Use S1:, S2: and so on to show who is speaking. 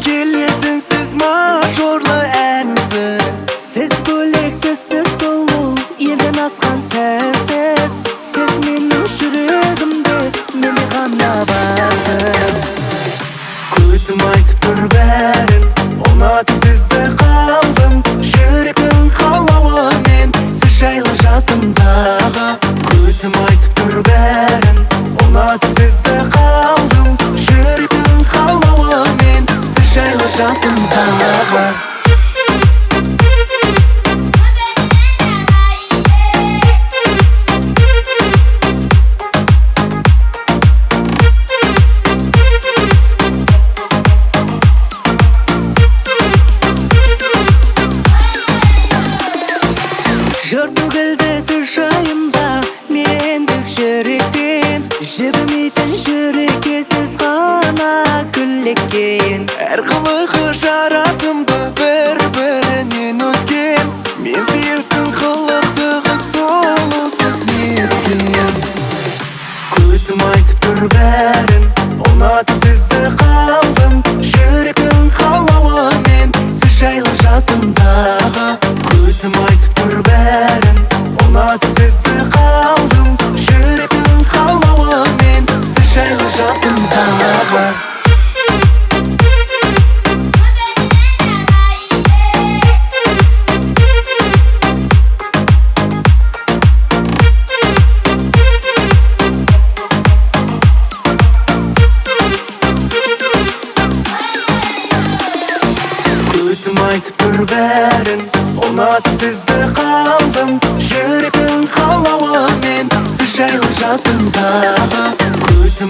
S1: келетін сіз мажорлы әнсіз.
S2: Сіз бөлексіз, сіз сұлу, елден асқан сәнсіз. Сіз менің жүрегімде, менде ғана барсыз.
S1: Көзім айтып тұр бәрін, ұнатып сізді қалдым. Жүректің қалауымен сіз жайлы жасымдағы. Көзім айтып тұр бәрін, ұнатып сізді қалдым. Жүректің қалауымен сіз жайлы жасымдағы.
S2: Жібімейтін жүрекке сіз ғана күллекен.
S1: Әр қылығы жарасымды бір-бірінен өткен. Мен сүйіктің қылықтығы сұлу сіз неткен. Көзім айтып тұр бәрін, ұнатып сізді қалдым. Жүректің қалауымен сіз жайлы жасымдағы. Көзім айтып тұр бәрін, ұнатып сізді қалдым. Жүректің қалауымен сіз жайлы жасымдағы. Көзім айтып тұр бәрін, ұнатып сізді қалдым. Жүректің қалауымен сіз жайлы жасымдағы. Көзім